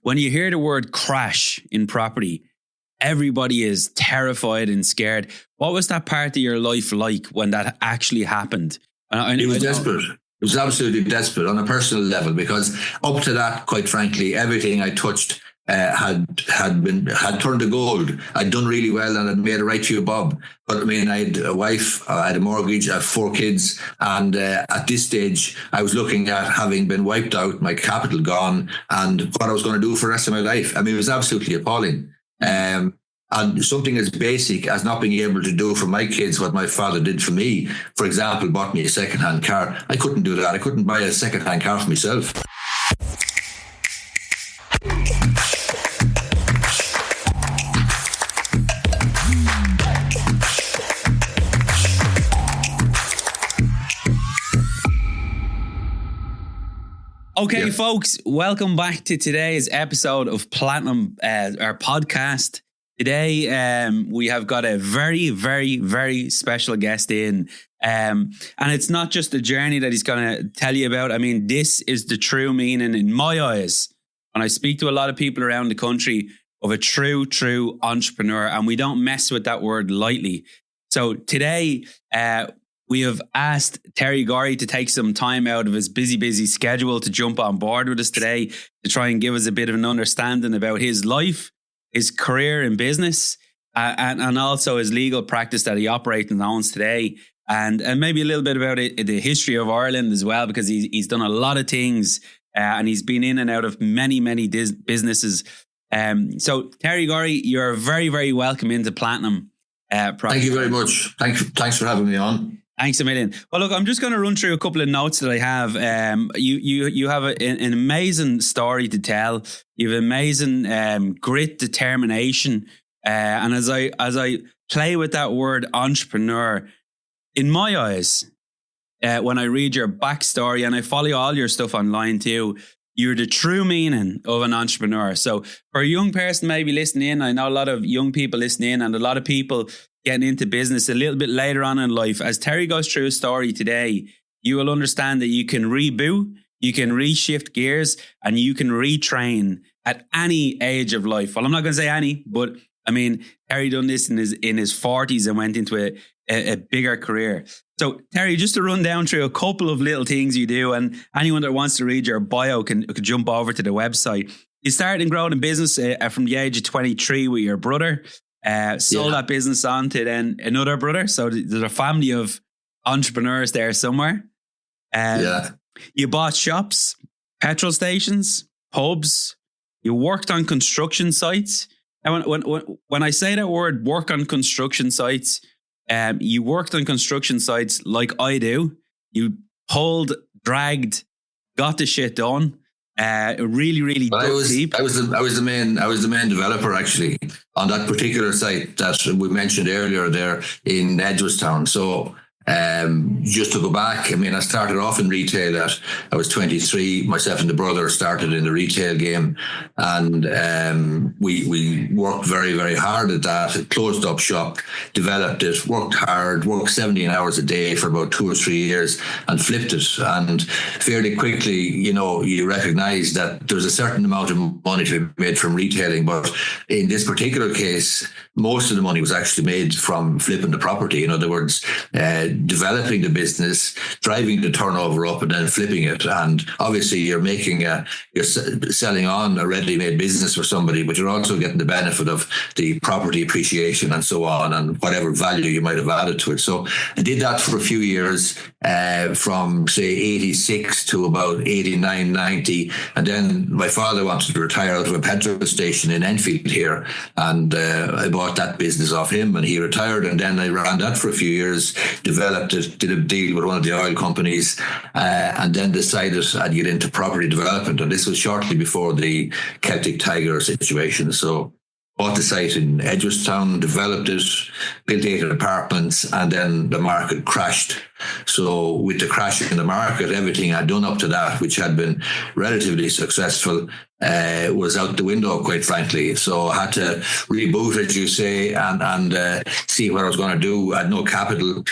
when you hear the word crash in property, everybody is terrified and scared. What was that part of your life like when that actually happened? It was desperate. It was absolutely desperate on a personal level, because up to that, quite frankly, everything I touched had turned to gold. I'd done really well and I'd made a right few bob. But I mean, I had a wife, I had a mortgage, I have 4 kids. And at this stage, I was looking at having been wiped out, my capital gone, and what I was going to do for the rest of my life. I mean, it was absolutely appalling. And something as basic as not being able to do for my kids what my father did for me, for example, bought me a second-hand car. I couldn't do that. I couldn't buy a second-hand car for myself. Okay, folks, welcome back to today's episode of Platinum, our podcast. Today, we have got a very, very, very special guest in. And it's not just a journey that he's going to tell you about. I mean, this is the true meaning, in my eyes, when I speak to a lot of people around the country, of a true entrepreneur. And we don't mess with that word lightly. So today, we have asked Terry Gorry to take some time out of his busy schedule to jump on board with us today to try and give us a bit of an understanding about his life, his career in business, and also his legal practice that he operates and owns today. And maybe a little bit about the history of Ireland as well, because he's done a lot of things and he's been in and out of many businesses. So Terry Gorry, you're very, very welcome into Platinum. Thank you very much. Thanks for having me on. Thanks a million. Well, look, I'm just going to run through a couple of notes that I have. You have an amazing story to tell. You have amazing grit, determination, and as I play with that word entrepreneur, in my eyes, when I read your backstory and I follow all your stuff online too, you're the true meaning of an entrepreneur. So for a young person maybe listening in, I know a lot of young people listening in and a lot of people getting into business a little bit later on in life. As Terry goes through his story today, you will understand that you can reboot, you can reshift gears, and you can retrain at any age of life. Well, I'm not going to say any, but I mean, Terry done this in his 40s and went into a bigger career. So Terry, just to run down through a couple of little things you do, and anyone that wants to read your bio can jump over to the website. You started and grown in business from the age of 23 with your brother. Sold that business on to then another brother. So there's a family of entrepreneurs there somewhere. You bought shops, petrol stations, pubs. You worked on construction sites. And when I say that word, work on construction sites, you worked on construction sites like I do. You pulled, dragged, got the shit done. Really deep. I was the main developer actually on that particular site that we mentioned earlier there in Edgeworthstown. So just to go back, I mean, I started off in retail I was 23. Myself and the brother started in the retail game, and we worked very, very hard at that. Closed up shop, developed it, worked hard, worked 17 hours a day for about 2 or 3 years, and flipped it. And fairly quickly, you recognise that there's a certain amount of money to be made from retailing, but in this particular case, most of the money was actually made from flipping the property. In other words, developing the business, driving the turnover up, and then flipping it. And obviously, you're selling on a ready-made business for somebody, but you're also getting the benefit of the property appreciation and so on, and whatever value you might have added to it. So I did that for a few years, from say 86 to about 89, 90, and then my father wanted to retire out of a petrol station in Enfield here, and I bought that business off him, and he retired, and then I ran that for a few years, developed it, did a deal with one of the oil companies, and then decided I'd get into property development. And this was shortly before the Celtic Tiger situation. So bought the site in Edgeworthstown, developed it, built 8 apartments, and then the market crashed. So with the crash in the market, everything I'd done up to that, which had been relatively successful, was out the window, quite frankly. So I had to reboot, as you say, and see what I was going to do. I had no capital.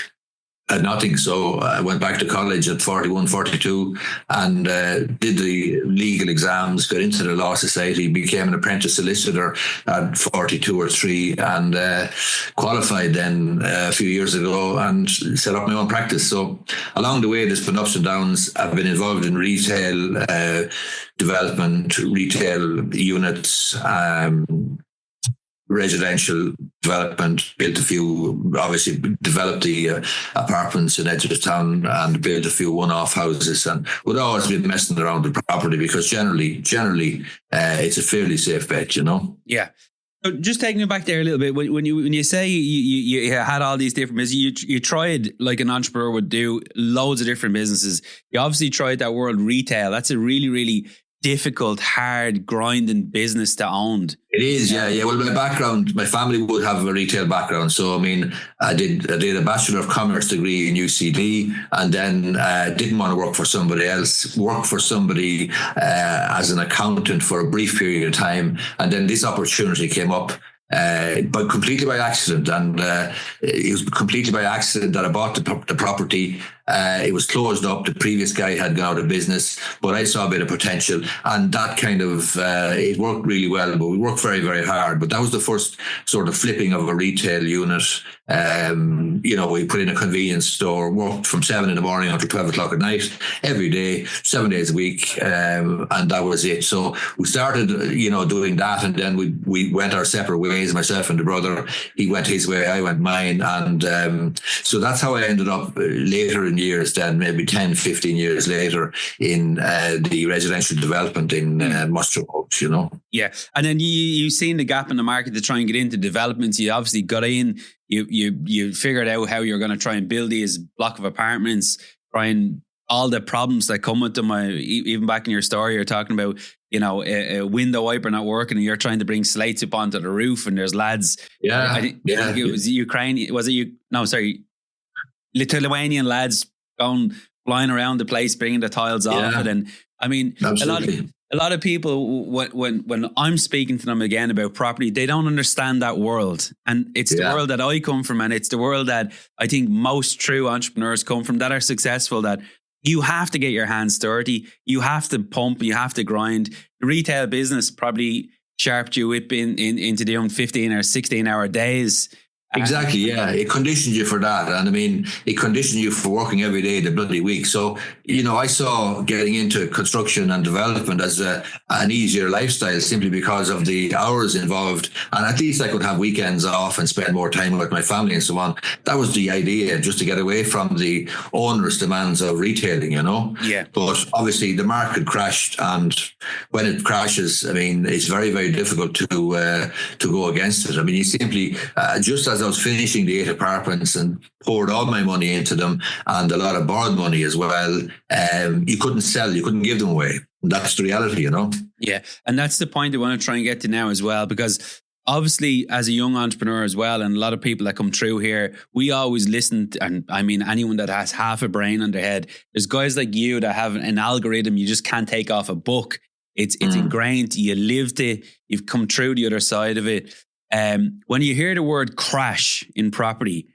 nothing. So I went back to college at 41, 42 and did the legal exams, got into the Law Society, became an apprentice solicitor at 42 or 3 and qualified then a few years ago and set up my own practice. So along the way, there's been ups and downs. I've been involved in retail development, retail units, residential development, built a few, obviously developed the apartments in Edgeworthstown and built a few one-off houses, and would always be messing around with property because generally it's a fairly safe bet, you know? Yeah. So just taking it back there a little bit, when you say you had all these different businesses, you tried, like an entrepreneur would do, loads of different businesses. You obviously tried that world retail. That's a really, really difficult, hard, grinding business to own. It is, yeah. Well, my background, my family would have a retail background. So, I mean, I did a Bachelor of Commerce degree in UCD, and then didn't want to work for somebody else, worked for somebody as an accountant for a brief period of time. And then this opportunity came up. But completely by accident, and it was completely by accident that I bought the property. It was closed up. The previous guy had gone out of business, but I saw a bit of potential, and that kind of it worked really well. But we worked very, very hard. But that was the first sort of flipping of a retail unit. We put in a convenience store, worked from 7 a.m. until 12 o'clock at night, every day, 7 days a week, and that was it. So we started, doing that, and then we went our separate ways. Myself and the brother, he went his way, I went mine, and so that's how I ended up later in years, then maybe 10, 15 years later, in the residential development in Mustard Oaks, Yeah, and then you seen the gap in the market to try and get into developments. You obviously got in. You figured out how you're going to try and build these block of apartments, trying all the problems that come with them. Even back in your story, you're talking about, a window wiper not working, and you're trying to bring slates up onto the roof, and there's lads. I think it was Ukrainian. Was it you? No, sorry, Lithuanian lads going flying around the place, bringing the tiles off it. And I mean, absolutely. A lot of people, when I'm speaking to them again about property, they don't understand that world. And it's the world that I come from, and it's the world that I think most true entrepreneurs come from that are successful, that you have to get your hands dirty. You have to pump, you have to grind. The retail business probably sharpened you up into doing 15 or 16-hour days. Exactly, yeah. It conditioned you for that. And I mean, it conditioned you for working every day the bloody week. So, I saw getting into construction and development as an easier lifestyle simply because of the hours involved. And at least I could have weekends off and spend more time with my family and so on. That was the idea, just to get away from the onerous demands of retailing, Yeah. But obviously the market crashed. And when it crashes, I mean, it's very, very difficult to go against it. I mean, you simply, just as I was finishing the 8 apartments and poured all my money into them and a lot of borrowed money as well, you couldn't sell, you couldn't give them away. That's the reality, Yeah. And that's the point I want to try and get to now as well, because obviously as a young entrepreneur as well, and a lot of people that come through here, we always listen to, and I mean, anyone that has half a brain on their head, there's guys like you that have an algorithm you just can't take off a book. It's ingrained, you lived it, you've come through the other side of it. When you hear the word crash in property,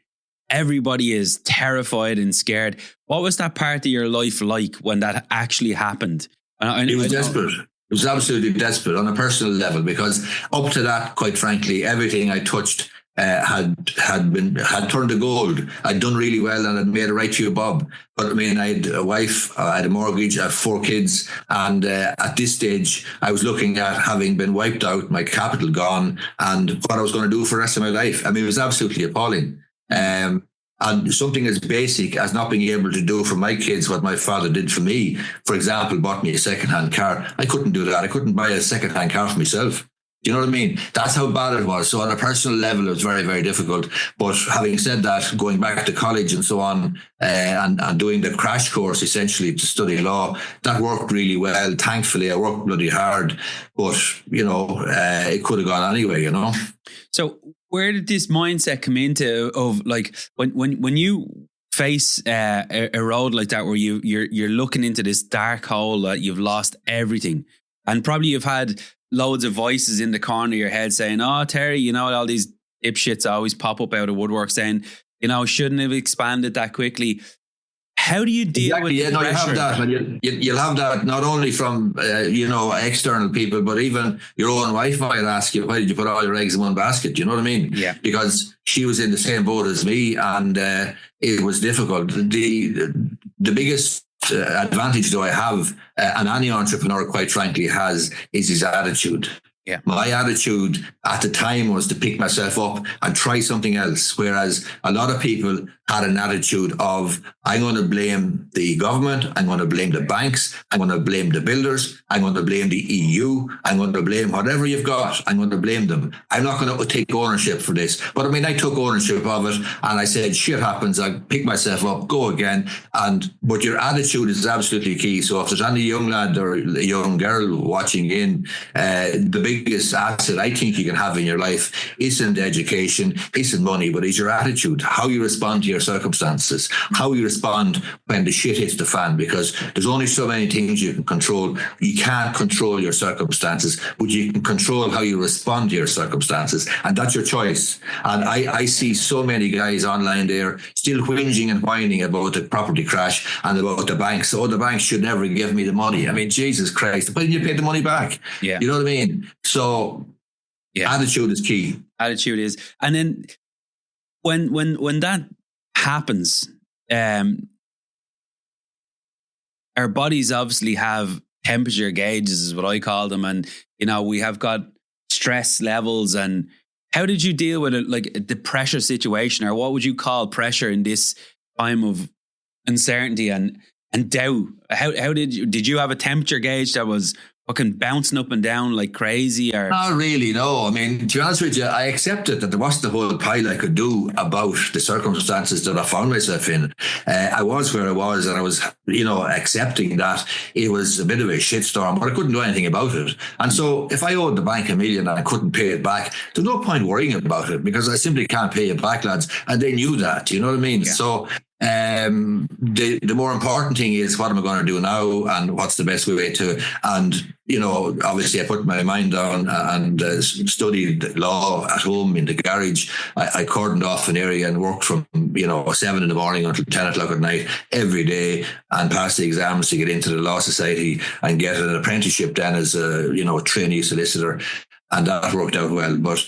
everybody is terrified and scared. What was that part of your life like when that actually happened? It was desperate. It was absolutely desperate on a personal level, because up to that, quite frankly, everything I touched had turned to gold. I'd done really well and I'd made it right to you, Bob. But I mean, I had a wife, I had a mortgage, I have 4 kids. And at this stage, I was looking at having been wiped out, my capital gone, and what I was going to do for the rest of my life. I mean, it was absolutely appalling. And something as basic as not being able to do for my kids what my father did for me, for example, bought me a second-hand car. I couldn't do that. I couldn't buy a second-hand car for myself. Do you know what I mean? That's how bad it was. So on a personal level, it was very, very difficult. But having said that, going back to college and so on, and doing the crash course essentially to study law, that worked really well. Thankfully, I worked bloody hard, but it could have gone anyway. So where did this mindset come into of like when you face a road like that where you're looking into this dark hole that you've lost everything, and probably you've had loads of voices in the corner of your head saying, "Oh, Terry, all these dipshits always pop up out of woodwork saying, shouldn't have expanded that quickly. How do you deal with the pressure? You have that, and you'll have that not only from external people, but even your own wife might ask you, why did you put all your eggs in one basket? You know what I mean? Yeah. Because she was in the same boat as me, and it was difficult. The biggest advantage, though, I have, and any entrepreneur, quite frankly, has, is his attitude. Yeah. My attitude at the time was to pick myself up and try something else. Whereas a lot of people had an attitude of, I'm going to blame the government, I'm going to blame the banks, I'm going to blame the builders, I'm going to blame the EU, I'm going to blame whatever you've got, I'm going to blame them. I'm not going to take ownership for this. But I mean, I took ownership of it, and I said, shit happens, I pick myself up, go again. But your attitude is absolutely key. So if there's any young lad or young girl watching in, the biggest asset I think you can have in your life isn't education, isn't money, but is your attitude, how you respond to your circumstances, how you respond when the shit hits the fan, because there's only so many things you can control. You can't control your circumstances, but you can control how you respond to your circumstances, and that's your choice. And I see so many guys online there still whinging and whining about the property crash and about the banks. Oh, the banks should never give me the money. I mean, Jesus Christ, why didn't you pay the money back? Yeah. You know what I mean? So attitude is key. Attitude is. And then when that happens, our bodies obviously have temperature gauges, is what I call them, and we have got stress levels. And how did you deal with it, like the pressure situation, or what would you call pressure in this time of uncertainty and doubt? How did you have a temperature gauge that was fucking bouncing up and down like crazy? Or not really, no. I mean, to be honest with you, I accepted that there wasn't a whole pile I could do about the circumstances that I found myself in. I was where I was, and I was, accepting that it was a bit of a shitstorm, but I couldn't do anything about it. And so if I owed the bank $1 million and I couldn't pay it back, there's no point worrying about it, because I simply can't pay it back, lads. And they knew that, you know what I mean? Yeah. So the more important thing is, what am I going to do now, and what's the best way to, and obviously I put my mind down and studied law at home in the garage. I cordoned off an area and worked from 7 a.m. until 10 o'clock at night every day, and passed the exams to get into the law society and get an apprenticeship then as a trainee solicitor. And that worked out well. But,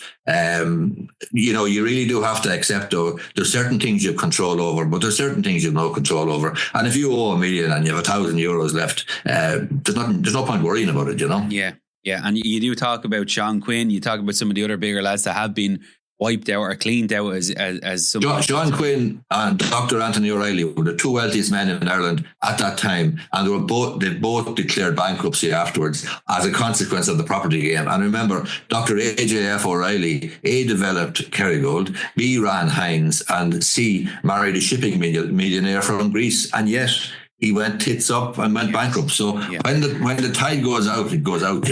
you really do have to accept, though, there's certain things you have control over, but there's certain things you have no control over. And if you owe $1 million and you have €1,000 left, there's no point worrying about it, Yeah. Yeah. And you do talk about Sean Quinn. You talk about some of the other bigger lads that have been wiped out or cleaned out as some. Sean Quinn and Dr. Anthony O'Reilly were the two wealthiest men in Ireland at that time, and they both declared bankruptcy afterwards as a consequence of the property game. And remember, Dr. A.J.F. O'Reilly, A, developed Kerrygold, B, ran Heinz, and C, married a shipping millionaire from Greece, and yet he went tits up and went bankrupt. So when the tide goes out, it goes out,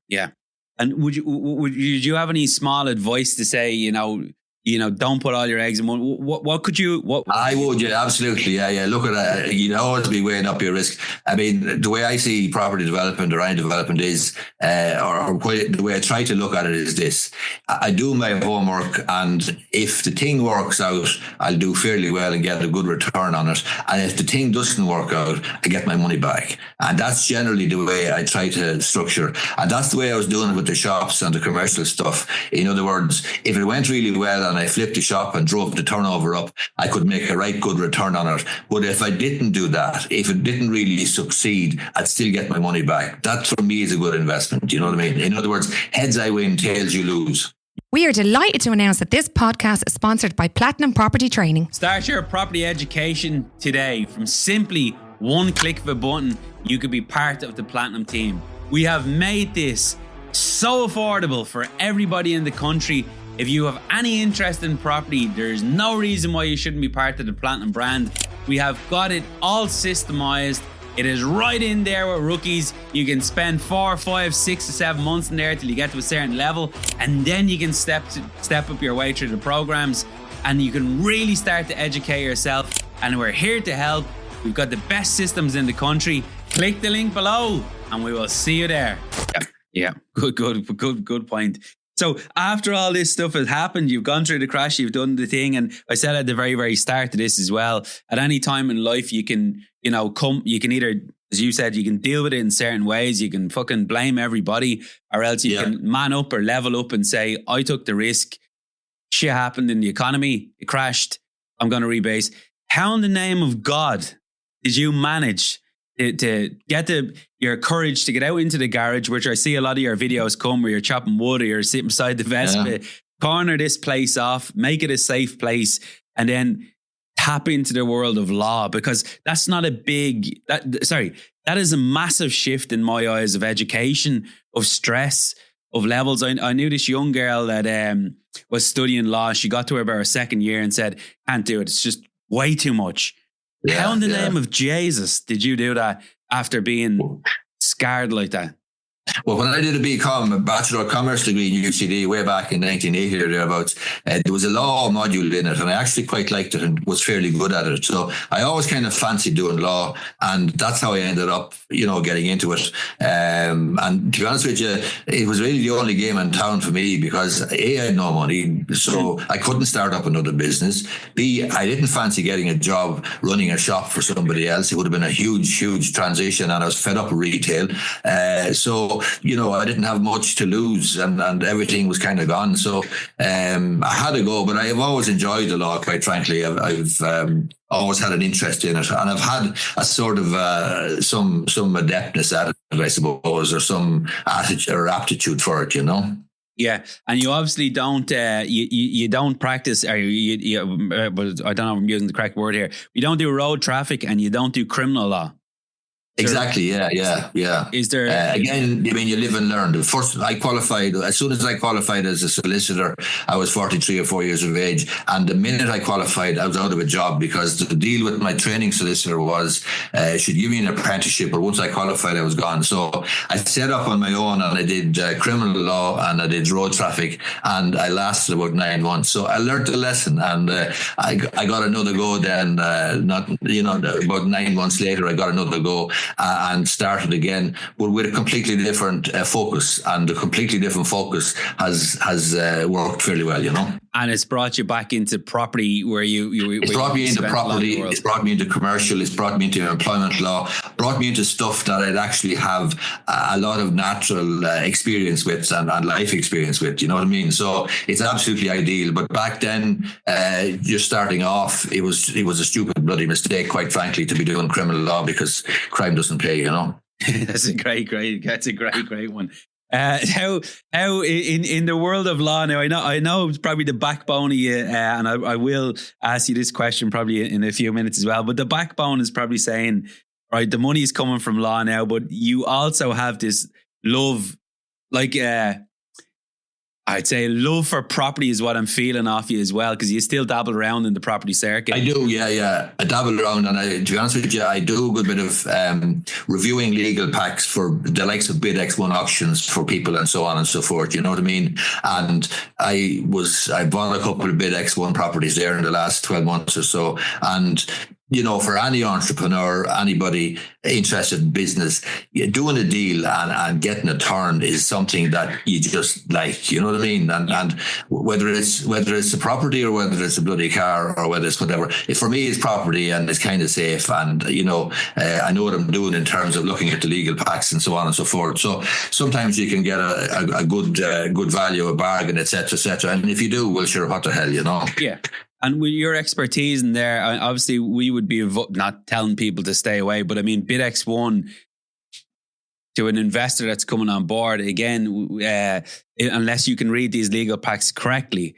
Yeah. And would you have any small advice to say, don't put all your eggs in one? What could you? I would, yeah, absolutely, yeah. Look at it. You'd always be weighing up your risk. I mean, the way I see property development or any development is, the way I try to look at it is this: I do my homework, and if the thing works out, I'll do fairly well and get a good return on it. And if the thing doesn't work out, I get my money back. And that's generally the way I try to structure. And that's the way I was doing it with the shops and the commercial stuff. In other words, if it went really well and I flipped the shop and drove the turnover up, I could make a right good return on it. But if I didn't do that, if it didn't really succeed, I'd still get my money back. That for me is a good investment. You know what I mean? In other words, heads I win, tails you lose. We are delighted to announce that this podcast is sponsored by Platinum Property Training. Start your property education today. From simply one click of a button, you could be part of the Platinum team. We have made this so affordable for everybody in the country. If you have any interest in property, there's no reason why you shouldn't be part of the Platinum brand. We have got it all systemized. It is right in there with rookies. You can spend 4, 5, 6 to 7 months in there till you get to a certain level, and then you can step up your way through the programs, and you can really start to educate yourself. And we're here to help. We've got the best systems in the country. Click the link below, and we will see you there. Yeah, good point. So after all this stuff has happened, you've gone through the crash, you've done the thing. And I said at the very, very start of this as well, at any time in life, you can, you can either, as you said, you can deal with it in certain ways. You can fucking blame everybody, or else you can man up or level up and say, I took the risk. Shit happened in the economy. It crashed. I'm going to rebase. How in the name of God did you manage to get your courage to get out into the garage, which I see a lot of your videos come where you're chopping wood or you're sitting beside the Vespa, corner this place off, make it a safe place, and then tap into the world of law? Because that's not that is a massive shift in my eyes of education, of stress, of levels. I knew this young girl that was studying law. She got to about her second year and said, can't do it. It's just way too much. How in the name of Jesus did you do that after being scarred like that? Well, when I did a Bachelor of Commerce degree in UCD way back in 1980 or thereabouts, there was a law module in it, and I actually quite liked it and was fairly good at it. So I always kind of fancied doing law, and that's how I ended up, getting into it. And to be honest with you, it was really the only game in town for me because A, I had no money, so I couldn't start up another business. B, I didn't fancy getting a job running a shop for somebody else. It would have been a huge, huge transition, and I was fed up with retail. So I didn't have much to lose, and everything was kind of gone. So I had to go, but I have always enjoyed the law, quite frankly. I've always had an interest in it, and I've had a sort of some adeptness at it, I suppose, or some attitude or aptitude for it, Yeah, and you obviously don't you don't practice, or but I don't know if I'm using the correct word here. You don't do road traffic, and you don't do criminal law. Exactly. Yeah. Is there again? You live and learn. First, I qualified. As soon as I qualified as a solicitor, I was 43 or 4 years of age, and the minute I qualified, I was out of a job because the deal with my training solicitor was she'd give me an apprenticeship, but once I qualified, I was gone. So I set up on my own, and I did criminal law and I did road traffic, and I lasted about 9 months. So I learned a lesson, and I got another go. Then, about 9 months later, I got another go. And started again, but with a completely different focus, and the completely different focus has worked fairly well, And it's brought you back into property where it's brought me into property. It's brought me into commercial. It's brought me into employment law. Brought me into stuff that I'd actually have a lot of natural experience with and life experience with. You know what I mean? So it's absolutely ideal. But back then, just starting off, it was a stupid bloody mistake, quite frankly, to be doing criminal law because crime doesn't pay. That's a great one. How in the world of law now, I know it's probably the backbone of you, and I will ask you this question probably in a few minutes as well, but the backbone is probably saying, right, the money is coming from law now, but you also have this love, like I'd say love for property is what I'm feeling off you as well, because you still dabble around in the property circuit. I do, yeah. I dabble around, and to be honest with you, I do a good bit of reviewing legal packs for the likes of bid X1 auctions for people and so on and so forth. You know what I mean? And I bought a couple of bid X1 properties there in the last 12 months or so, and for any entrepreneur, anybody interested in business, doing a deal and getting it turned is something that you just like, you know what I mean? And whether it's a property or whether it's a bloody car or whether it's whatever, for me it's property and it's kind of safe. And, I know what I'm doing in terms of looking at the legal packs and so on and so forth. So sometimes you can get a good value, a bargain, et cetera. And if you do, well, sure, what the hell, Yeah. And with your expertise in there, obviously we would be not telling people to stay away, but I mean, bid X1 to an investor that's coming on board, again, unless you can read these legal packs correctly,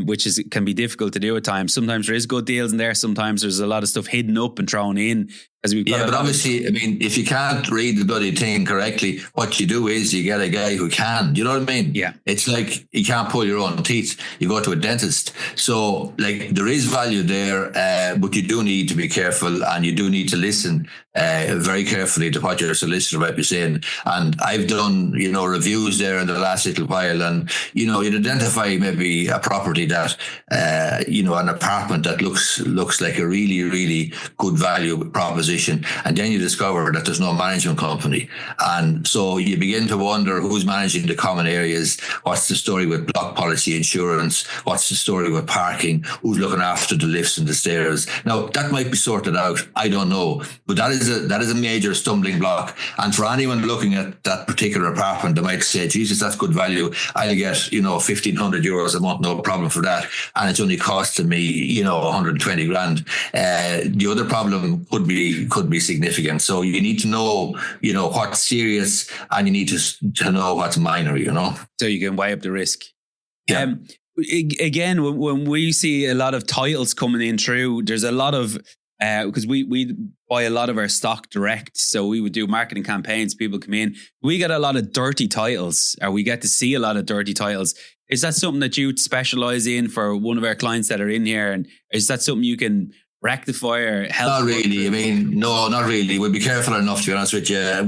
which can be difficult to do at times. Sometimes there is good deals in there. Sometimes there's a lot of stuff hidden up and thrown in. But obviously, if you can't read the bloody thing correctly, what you do is you get a guy who can. Do you know what I mean? Yeah. It's like you can't pull your own teeth. You go to a dentist. So, there is value there, but you do need to be careful and you do need to listen very carefully to what your solicitor might be saying. And I've done, reviews there in the last little while, and, you'd identify maybe a property that, an apartment that looks like a really, really good value proposition. And then you discover that there's no management company. And so you begin to wonder who's managing the common areas. What's the story with block policy insurance? What's the story with parking? Who's looking after the lifts and the stairs? Now, that might be sorted out. I don't know. But that is a major stumbling block. And for anyone looking at that particular apartment, they might say, Jesus, that's good value. I'll get, €1,500 a month, no problem for that. And it's only costing me, 120 grand. The other problem could be significant. So you need to know, what's serious, and you need to know what's minor, So you can weigh up the risk. Yeah. Again, when we see a lot of titles coming in through, there's a lot of, because we buy a lot of our stock direct. So we would do marketing campaigns, people come in. We get a lot of dirty titles, or we get to see a lot of dirty titles. Is that something that you specialize in for one of our clients that are in here? And is that something you can rectify or help? Not really. No, not really. We'd be careful enough, to be honest with you.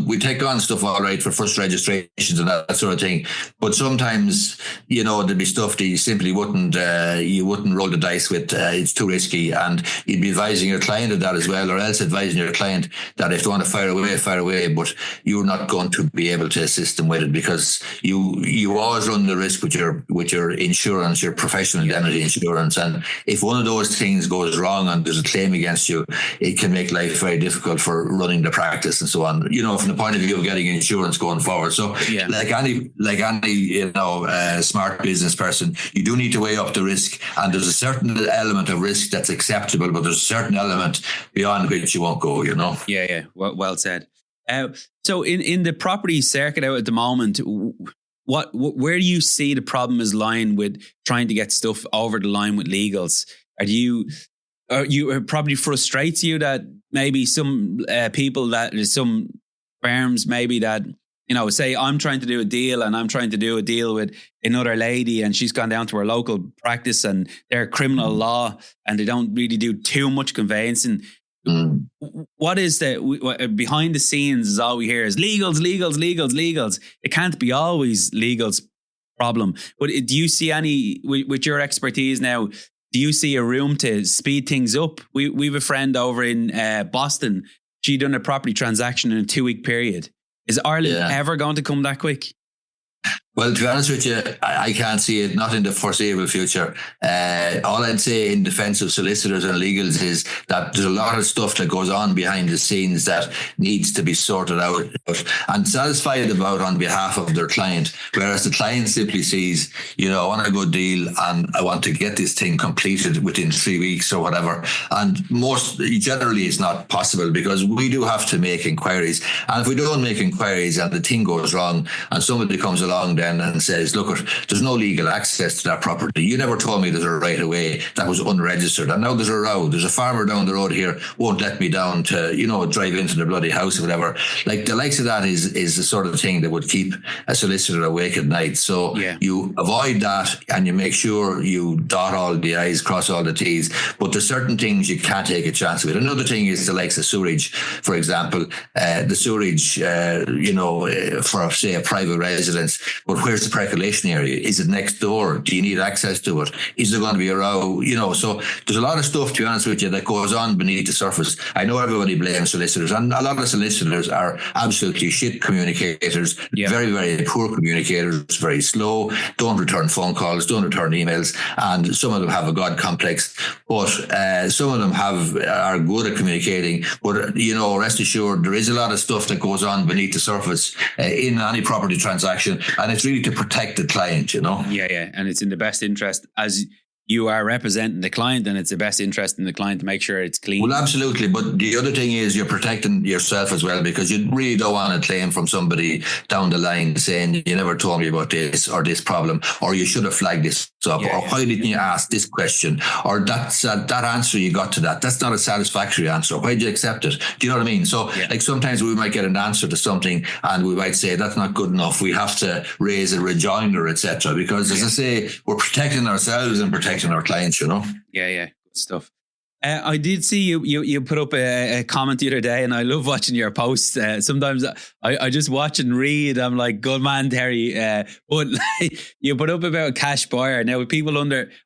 We take on stuff all right for first registrations and that sort of thing. But sometimes, there'd be stuff that you simply wouldn't roll the dice with. It's too risky. And you'd be advising your client of that as well, or else advising your client that if they want to fire away, but you're not going to be able to assist them with it, because you always run the risk with your insurance, your professional indemnity insurance. And if one of those things goes wrong and there's a claim against you, it can make life very difficult for running the practice and so on, from the point of view of getting insurance going forward. So like any smart business person, you do need to weigh up the risk, and there's a certain element of risk that's acceptable, but there's a certain element beyond which you won't go, Yeah. Well said. So in the property circuit out at the moment, where do you see the problem is lying with trying to get stuff over the line with legals? It probably frustrates you that maybe some some firms maybe that, say I'm trying to do a deal, and I'm trying to do a deal with another lady, and she's gone down to her local practice and they're criminal law and they don't really do too much conveyancing. What is behind the scenes is all we hear is legals. It can't be always legals problem. But do you see any, with your expertise now, do you see a room to speed things up? We've a friend over in Boston. She done a property transaction in a 2-week period. Is Ireland ever going to come that quick? Well, to be honest with you, I can't see it, not in the foreseeable future. All I'd say in defence of solicitors and legals is that there's a lot of stuff that goes on behind the scenes that needs to be sorted out and satisfied about on behalf of their client, whereas the client simply sees, I want a good deal and I want to get this thing completed within 3 weeks or whatever. And generally it's not possible, because we do have to make inquiries. And if we don't make inquiries and the thing goes wrong and somebody comes along then and says, look, there's no legal access to that property. You never told me there's a right of way that was unregistered. And now there's a row. There's a farmer down the road here, won't let me down to, drive into the bloody house or whatever. Like the likes of that is the sort of thing that would keep a solicitor awake at night. So you avoid that and you make sure you dot all the I's, cross all the T's. But there's certain things you can't take a chance with. Another thing is the likes of sewerage, for example. The sewerage, for, say, a private residence. But where's the percolation area? Is it next door? Do you need access to it? Is there going to be a row? So there's a lot of stuff, to be honest with you, that goes on beneath the surface. I know everybody blames solicitors, and a lot of solicitors are absolutely shit communicators, very, very poor communicators, very slow, don't return phone calls, don't return emails, and some of them have a God complex, but some of them are good at communicating. But, rest assured, there is a lot of stuff that goes on beneath the surface in any property transaction, and it's really to protect the client, Yeah. And it's in the best interest, as you are representing the client, and it's the best interest in the client to make sure it's clean. Well, absolutely. But the other thing is you're protecting yourself as well, because you really don't want to claim from somebody down the line saying you never told me about this or this problem, or you should have flagged this up, or why didn't you ask this question, or that answer you got to that's not a satisfactory answer. Why did you accept it? Do you know what I mean? So like sometimes we might get an answer to something and we might say that's not good enough. We have to raise a rejoinder, etc. Because as I say, we're protecting ourselves and protecting our clients, Yeah, good stuff. I did see you put up a comment the other day, and I love watching your posts. Sometimes I just watch and read. I'm like, good man, Terry. But you put up about a cash buyer. Now, people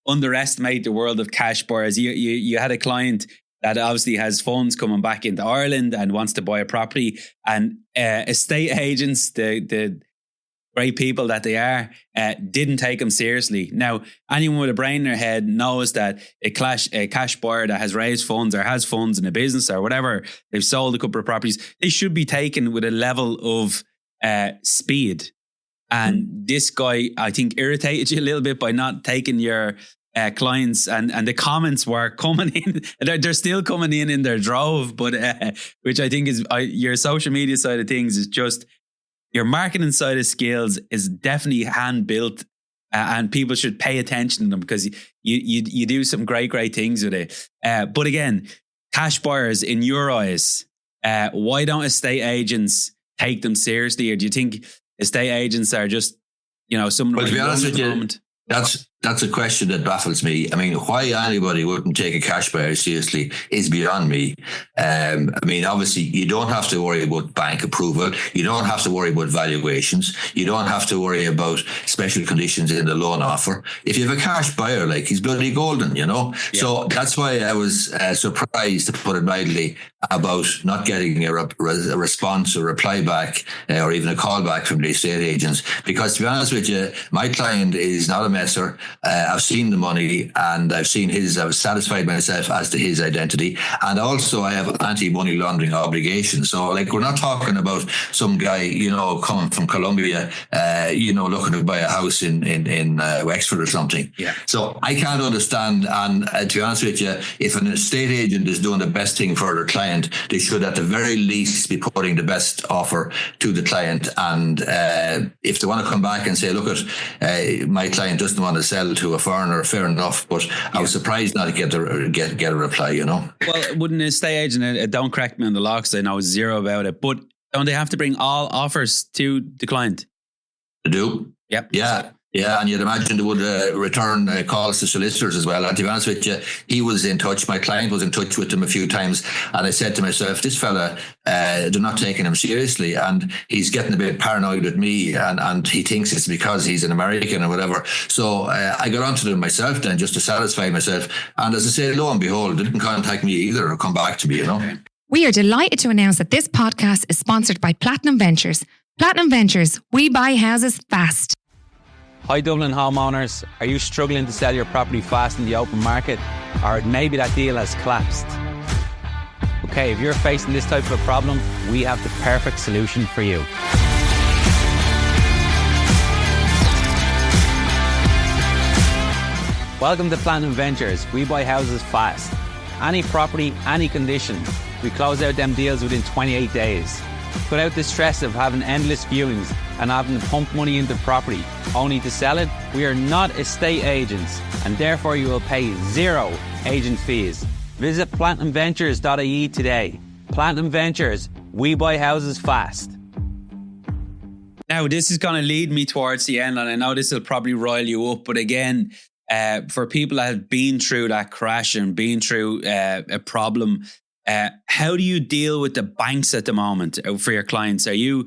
underestimate the world of cash buyers. You had a client that obviously has funds coming back into Ireland and wants to buy a property, and estate agents, the great people that they are, didn't take them seriously. Now, anyone with a brain in their head knows that a cash buyer that has raised funds or has funds in a business or whatever, they've sold a couple of properties, they should be taken with a level of speed. And this guy, I think, irritated you a little bit by not taking your clients, and the comments were coming in. They're still coming in their drove, but which I think is your social media side of things is just, your marketing side of skills is definitely hand built, and people should pay attention to them because you do some great things with it. But again, cash buyers, in your eyes, why don't estate agents take them seriously? Or do you think estate agents are just, someone? Well, to be honest with you, that's a question that baffles me. I mean, why anybody wouldn't take a cash buyer seriously is beyond me. I mean, obviously, you don't have to worry about bank approval. You don't have to worry about valuations. You don't have to worry about special conditions in the loan offer. If you have a cash buyer, like, he's bloody golden, Yeah. So that's why I was surprised, to put it mildly, about not getting a response or reply back or even a call back from the estate agents. Because to be honest with you, my client is not a messer. I've seen the money, and I've satisfied myself as to his identity. And also I have anti-money laundering obligations. So, like, we're not talking about some guy, coming from Colombia, looking to buy a house in Wexford or something. Yeah. So I can't understand. And to be honest with you, if an estate agent is doing the best thing for their client, they should at the very least be putting the best offer to the client. And if they want to come back and say, look, my client doesn't want to sell to a foreigner, fair enough, but I was surprised not to get a reply, Well, wouldn't an estate agent, don't correct me on the law because I know zero about it, but don't they have to bring all offers to the client? They do. Yep. Yeah, and you'd imagine they would return calls to solicitors as well. And to be honest with you, he was in touch. My client was in touch with him a few times. And I said to myself, this fella, they're not taking him seriously. And he's getting a bit paranoid with me. And he thinks it's because he's an American or whatever. So I got onto them myself then, just to satisfy myself. And as I say, lo and behold, they didn't contact me either or come back to me, We are delighted to announce that this podcast is sponsored by Platinum Ventures. Platinum Ventures, we buy houses fast. Hi Dublin homeowners, are you struggling to sell your property fast in the open market? Or maybe that deal has collapsed? Okay, if you're facing this type of a problem, we have the perfect solution for you. Welcome to Platinum Ventures. We buy houses fast. Any property, any condition. We close out them deals within 28 days. Without the stress of having endless viewings and having to pump money into property only to sell it, we are not estate agents, and therefore you will pay zero agent fees. Visit platinumventures.ie today. Platinum Ventures, we buy houses fast. Now, this is going to lead me towards the end, and I know this will probably rile you up, but again, for people that have been through that crash and been through a problem, how do you deal with the banks at the moment for your clients? Do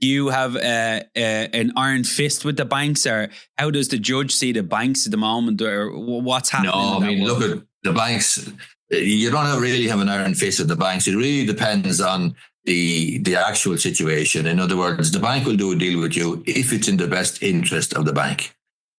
you have an iron fist with the banks, or how does the judge see the banks at the moment, or what's happening? No, I mean, look at the banks. You don't really have an iron fist with the banks. It really depends on the actual situation. In other words, the bank will do a deal with you if it's in the best interest of the bank.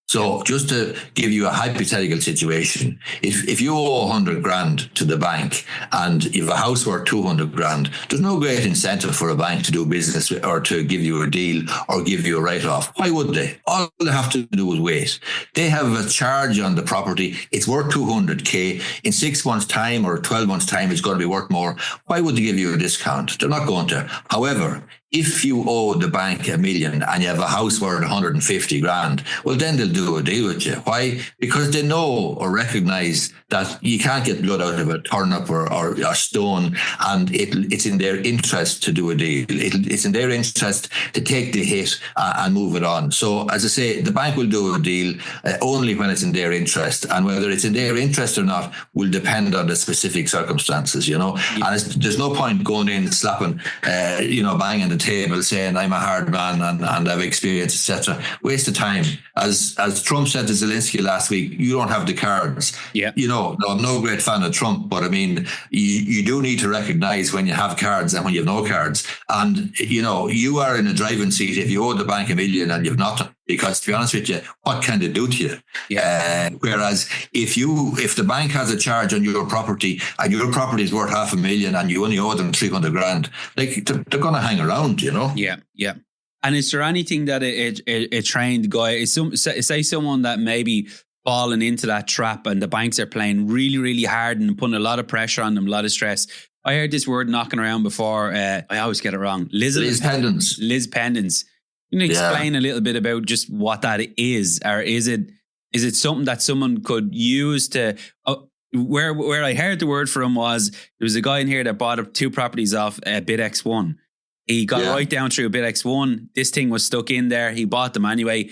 So just to give you a hypothetical situation, if you owe 100 grand to the bank and you have a house worth 200 grand, there's no great incentive for a bank to do business or to give you a deal or give you a write-off. Why would they? All they have to do is wait. They have a charge on the property. It's worth 200k. In 6 months' time or 12 months' time, it's going to be worth more. Why would they give you a discount? They're not going to. However, if you owe the bank $1 million and you have a house worth 150 grand, well, then they'll do a deal with you. Why? Because they know or recognize that you can't get blood out of a turnip or a stone, and it's in their interest to do a deal. It's in their interest to take the hit and move it on. So, as I say, the bank will do a deal only when it's in their interest, and whether it's in their interest or not will depend on the specific circumstances, you know. Yeah. And there's no point going in slapping, banging the table saying I'm a hard man and I've experience, etc. Waste of time. As Trump said to Zelensky last week, you don't have the cards. Yeah. You know, no, I'm no great fan of Trump, but I mean, you do need to recognize when you have cards and when you have no cards. And, you know, you are in a driving seat if you owe the bank $1 million and you've nothing. Because to be honest with you, what can they do to you? Yeah. Whereas if the bank has a charge on your property and your property is worth $500,000 and you only owe them 300 grand, like they're going to hang around, you know? Yeah, yeah. And is there anything that a trained guy, say someone that maybe fallen into that trap and the banks are playing really, really hard and putting a lot of pressure on them, a lot of stress? I heard this word knocking around before. I always get it wrong. Liz pendants. Liz pendants. Can you explain a little bit about just what that is, or is it something that someone could use to? Where I heard the word from was there was a guy in here that bought up 2 properties off BidX1. He got right down through BidX1. This thing was stuck in there. He bought them anyway.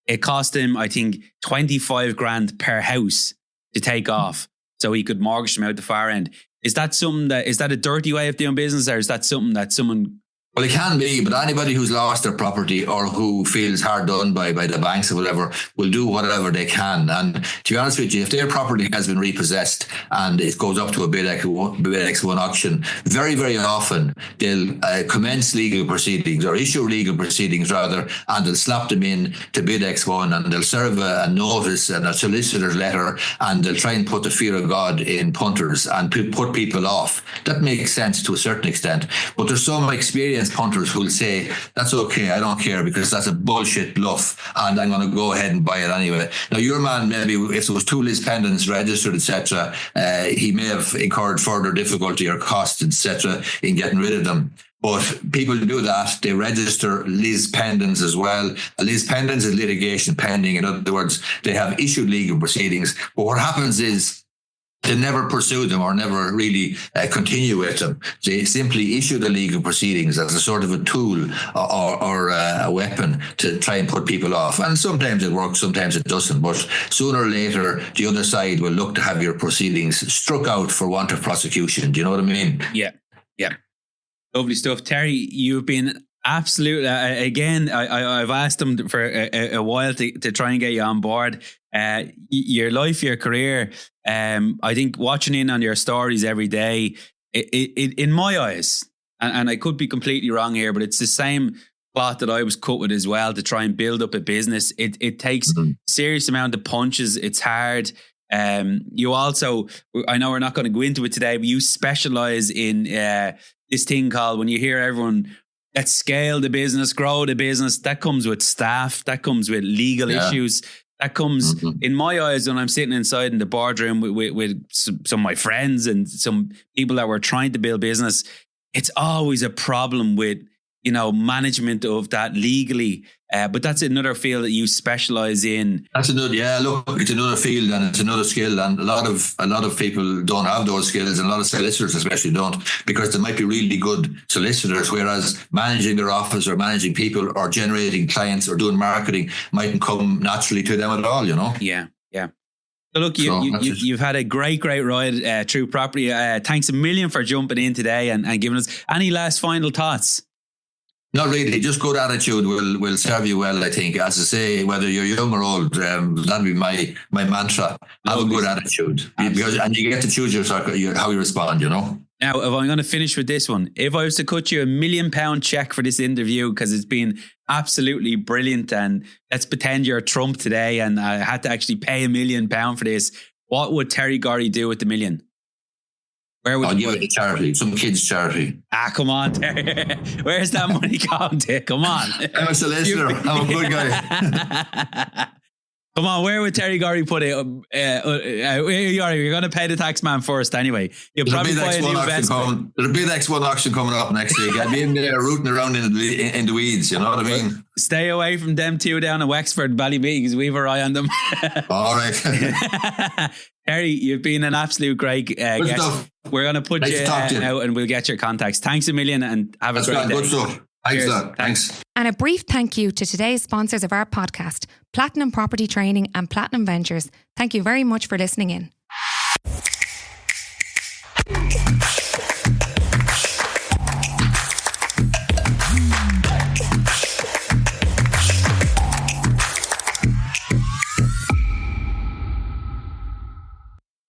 It cost him, I think, 25 grand per house to take off, so he could mortgage them out the far end. Is that a dirty way of doing business, or is that something that someone? Well, it can be, but anybody who's lost their property or who feels hard done by the banks or whatever will do whatever they can. And to be honest with you, if their property has been repossessed and it goes up to a BidX1 auction, very, very often they'll commence legal proceedings or issue legal proceedings rather, and they'll slap them in to BidX1 and they'll serve a notice and a solicitor's letter, and they'll try and put the fear of God in punters and put people off. That makes sense to a certain extent, but there's some experienced punters who'll say, that's okay, I don't care, because that's a bullshit bluff and I'm going to go ahead and buy it anyway. Now, your man, maybe if there was 2 Liz pendants registered, etc., he may have incurred further difficulty or cost, etc., in getting rid of them. But people do that. They register Liz pendants as well. A Liz pendants is litigation pending. In other words, they have issued legal proceedings. But what happens is, they never pursue them or never really continue with them. They simply issue the legal proceedings as a sort of a tool or a weapon to try and put people off. And sometimes it works, sometimes it doesn't. But sooner or later, the other side will look to have your proceedings struck out for want of prosecution. Do you know what I mean? Yeah, yeah. Lovely stuff. Terry, you've been absolute. Again, I've asked them for a while to try and get you on board. Your life, your career, I think watching in on your stories every day, it in my eyes, and I could be completely wrong here, but it's the same plot that I was cut with as well to try and build up a business. It takes serious amount of punches. It's hard. You also, I know we're not going to go into it today, but you specialize in this thing called, when you hear everyone, let's scale the business, grow the business, that comes with staff, that comes with legal issues. That comes, in my eyes, when I'm sitting inside in the boardroom with some of my friends and some people that were trying to build business, it's always a problem with, management of that legally. But that's another field that you specialize in. That's another, it's another field and it's another skill. And a lot of people don't have those skills, and a lot of solicitors especially don't, because they might be really good solicitors, whereas managing their office or managing people or generating clients or doing marketing mightn't come naturally to them at all, Yeah, yeah. So look, you've had a great ride through property. Thanks a million for jumping in today and giving us any last final thoughts. Not really. Just good attitude will serve you well, I think. As I say, whether you're young or old, that'd be my mantra. Have a good attitude. And you get to choose how you respond, Now, if I'm going to finish with this one, if I was to cut you £1 million check for this interview, because it's been absolutely brilliant, and let's pretend you're Trump today and I had to actually pay £1 million for this, what would Terry Gorry do with the million? Where would you give it to charity, some kids' charity. Come on, Terry. Where's that money going to? Come on. I'm a solicitor. I'm a good guy. Come on, where would Terry Gorry put it? You're going to pay the tax man first anyway. You'll probably buy a new Vespa. There'll be the X1 auction coming up next week. I'll be in there rooting around in the weeds, you know what I mean? Stay away from them two down in Wexford, Ballybee, because we've our eye on them. All right. Terry, you've been an absolute great guest. Stuff. We're going to put you out and we'll get your contacts. Thanks a million and have a great day. Good stuff. Thanks, thanks. And a brief thank you to today's sponsors of our podcast, Platinum Property Training and Platinum Ventures. Thank you very much for listening in.